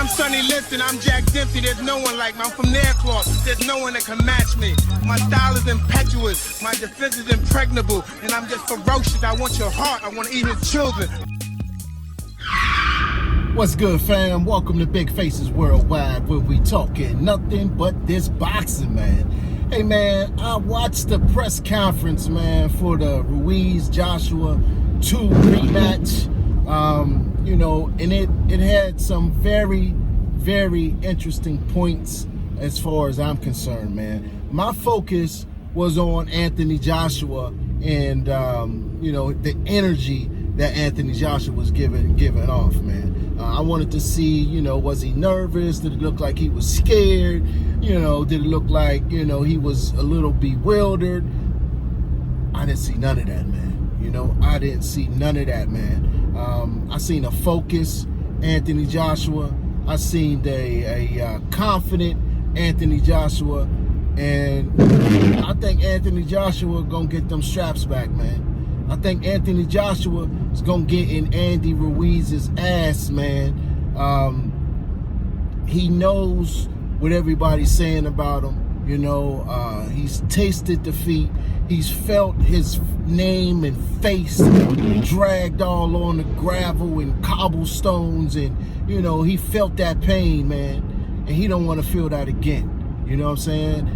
I'm Sonny Liston, I'm Jack Dempsey, there's no one like me. I'm from Nairclaw, there's no one that can match me. My style is impetuous, my defense is impregnable, and I'm just ferocious. I want your heart, I want to eat his children. What's good, fam? Welcome to Big Faces Worldwide, where we talking nothing but this boxing, man. Hey, man, I watched the press conference, man, for the Ruiz Joshua 2 rematch. And it had some very, very interesting points as far as I'm concerned, man. My focus was on Anthony Joshua and, the energy that Anthony Joshua was giving off, man. I wanted to see, was he nervous? Did it look like he was scared? Did it look like, he was a little bewildered? I didn't see none of that, man. I didn't see none of that, man. I seen a focus Anthony Joshua. I seen a confident Anthony Joshua. And I think Anthony Joshua gonna get them straps back, man. I think Anthony Joshua is going to get in Andy Ruiz's ass, man. He knows what everybody's saying about him. He's tasted defeat. He's felt his name and face dragged all on the gravel and cobblestones. And, he felt that pain, man. And he don't want to feel that again. You know what I'm saying?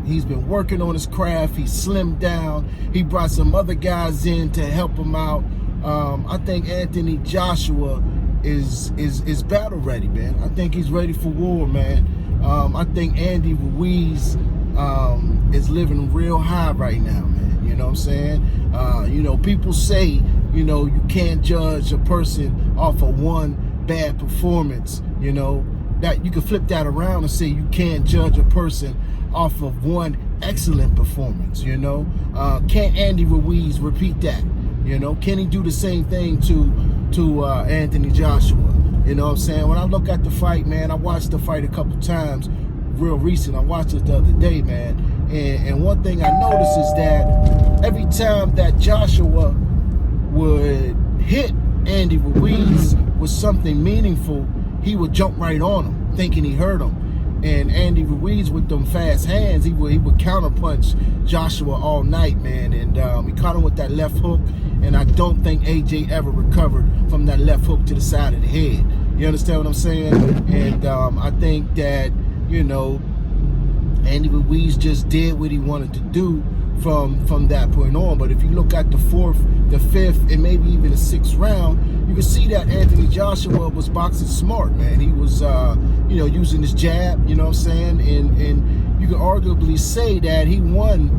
He's been working on his craft. He slimmed down. He brought some other guys in to help him out. I think Anthony Joshua is battle ready, man. I think he's ready for war, man. I think Andy Ruiz is living real high right now, man. You know what I'm saying? People say, you can't judge a person off of one bad performance, that you can flip that around and say you can't judge a person off of one excellent performance, Can't Andy Ruiz repeat that? Can he do the same thing to Anthony Joshua? You know what I'm saying? When I look at the fight, man, I watched the fight a couple times, real recent. I watched it the other day, man. And one thing I noticed is that every time that Joshua would hit Andy Ruiz with something meaningful, he would jump right on him, thinking he hurt him. And Andy Ruiz, with them fast hands, he would counterpunch Joshua all night, man. And he caught him with that left hook. And I don't think AJ ever recovered from that left hook to the side of the head. You understand what I'm saying? And I think that, Andy Ruiz just did what he wanted to do from that point on. But if you look at the fourth, the fifth, and maybe even the sixth round, you can see that Anthony Joshua was boxing smart, man. He was, using his jab, you know what I'm saying? And you can arguably say that he won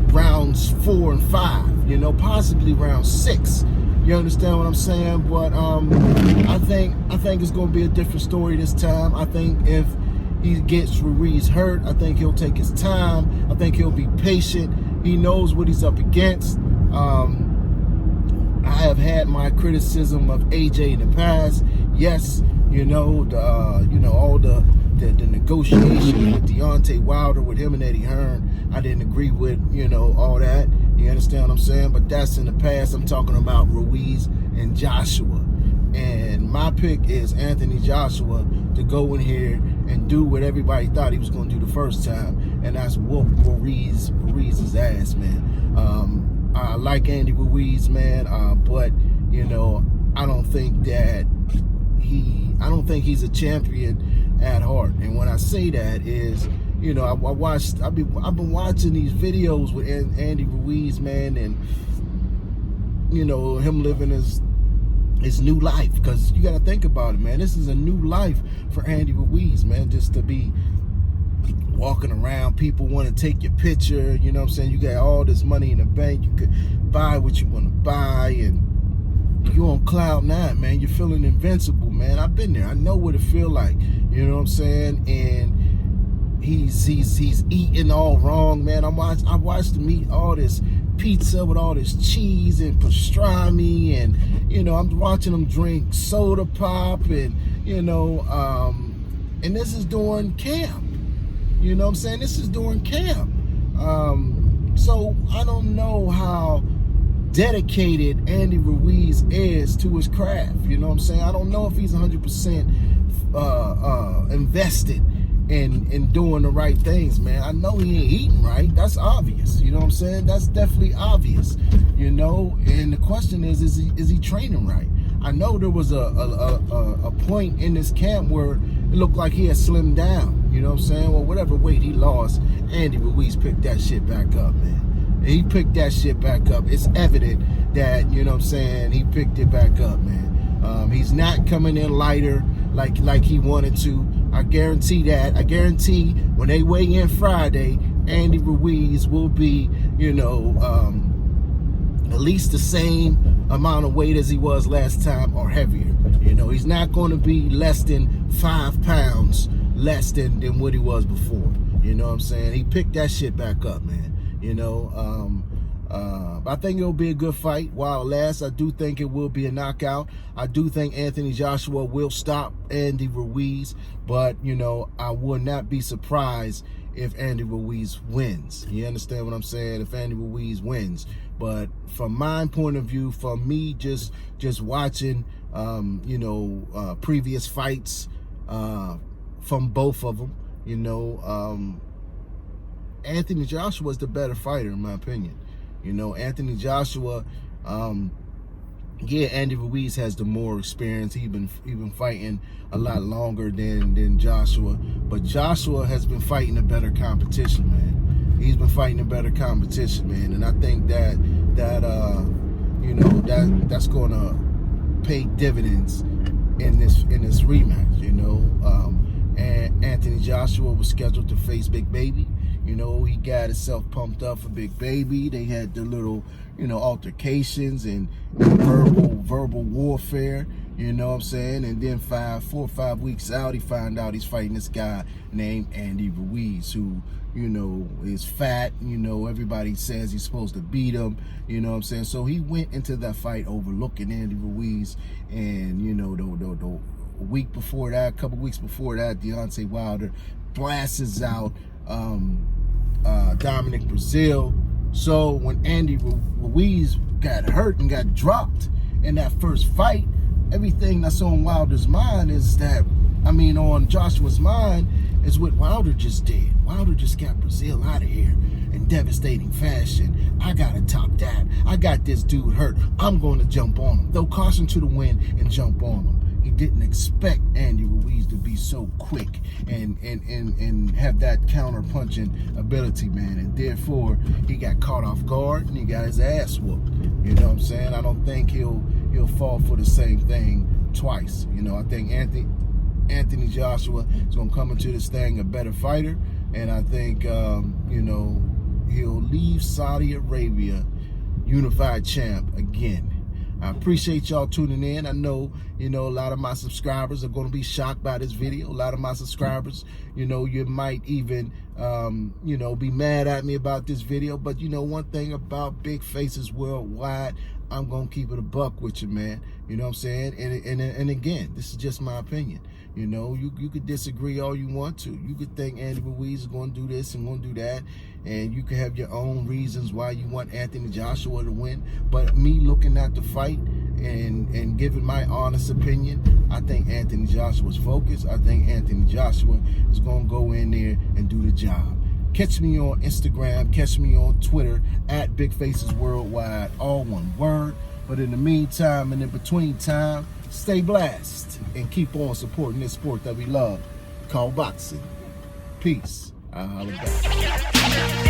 rounds 4 and 5, possibly round 6. You understand what I'm saying? But I think it's going to be a different story this time. I think if he gets Ruiz hurt, I think he'll take his time. I think he'll be patient. He knows what he's up against. I have had my criticism of AJ in the past. Yes, all the negotiation with Deontay Wilder, with him and Eddie Hearn, I didn't agree with, all that. You understand what I'm saying? But that's in the past. I'm talking about Ruiz and Joshua. And my pick is Anthony Joshua to go in here and do what everybody thought he was going to do the first time, and that's whoop Ruiz's ass, man. I like Andy Ruiz, man, but I don't think he's a champion at heart. And when I say that is, I've been watching these videos with Andy Ruiz, man, and him living his new life, because you got to think about it, man. This is a new life for Andy Ruiz, man, just to be walking around. People want to take your picture, you know what I'm saying? You got all this money in the bank. You could buy what you want to buy, and you're on cloud 9, man. You're feeling invincible, man. I've been there. I know what it feel like, you know what I'm saying? And he's eating all wrong, man. I watched him eat all this pizza with all this cheese and pastrami, and I'm watching him drink soda pop, and and this is during camp. You know what I'm saying? This is during camp. So I don't know how dedicated Andy Ruiz is to his craft. You know what I'm saying? I don't know if he's 100% invested in doing the right things, man. I know he ain't eating right. That's obvious. You know what I'm saying? That's definitely obvious. You know, and the question is he training right? I know there was a point in this camp where it looked like he had slimmed down. You know what I'm saying? Well, whatever weight he lost, Andy Ruiz picked that shit back up, man. He picked that shit back up. It's evident that, you know what I'm saying, he picked it back up, man. He's not coming in lighter like he wanted to. I guarantee that. I guarantee when they weigh in Friday, Andy Ruiz will be, you know, at least the same amount of weight as he was last time or heavier. You know, he's not going to be less than 5 pounds less than what he was before. You know what I'm saying? He picked that shit back up, man. You know, I think it'll be a good fight. While it lasts, I do think it will be a knockout. I do think Anthony Joshua will stop Andy Ruiz, but, you know, I would not be surprised if Andy Ruiz wins. You understand what I'm saying? If Andy Ruiz wins. But from my point of view, from me just watching, you know, previous fights from both of them, you know, Anthony Joshua is the better fighter, in my opinion. You know, Anthony Joshua, yeah, Andy Ruiz has the more experience. He's been fighting a lot longer than Joshua, but Joshua has been fighting a better competition, man. He's been fighting a better competition, man, and I think that you know, that's gonna pay dividends in this rematch. You know, and Anthony Joshua was scheduled to face Big Baby. You know, he got himself pumped up for Big Baby. They had the little, you know, altercations and verbal warfare, you know what I'm saying? And then 4 or 5 weeks out, he found out he's fighting this guy named Andy Ruiz, who, you know, is fat. You know, everybody says he's supposed to beat him, you know what I'm saying? So he went into that fight overlooking Andy Ruiz. And, you know, a week before that, a couple weeks before that, Deontay Wilder blasts out Dominic Brazil. So when Andy Ruiz got hurt and got dropped in that first fight, everything that's on Wilder's mind is that, I mean, on Joshua's mind is what Wilder just did. Wilder just got Brazil out of here in devastating fashion. I gotta top that. I got this dude hurt. I'm going to jump on him. Throw caution to the wind and jump on him. He didn't expect Andy Ruiz to be so quick and have that counter-punching ability, man. And therefore, he got caught off guard and he got his ass whooped. You know what I'm saying? I don't think he'll fall for the same thing twice. You know, I think Anthony Joshua is going to come into this thing a better fighter. And I think, you know, he'll leave Saudi Arabia unified champ again. I appreciate y'all tuning in. I know, you know, a lot of my subscribers are going to be shocked by this video. A lot of my subscribers, you know, you might even, you know, be mad at me about this video. But, you know, one thing about Big Faces Worldwide, I'm going to keep it a buck with you, man. You know what I'm saying? And again, this is just my opinion. You know, you could disagree all you want to. You could think Andy Ruiz is going to do this and going to do that. And you could have your own reasons why you want Anthony Joshua to win. But me looking at the fight and giving my honest opinion, I think Anthony Joshua's focused. I think Anthony Joshua is going to go in there and do the job. Catch me on Instagram. Catch me on Twitter at Big Faces Worldwide. All one word. But in the meantime and in between time, stay blessed and keep on supporting this sport that we love called boxing. Peace. I'll holla back.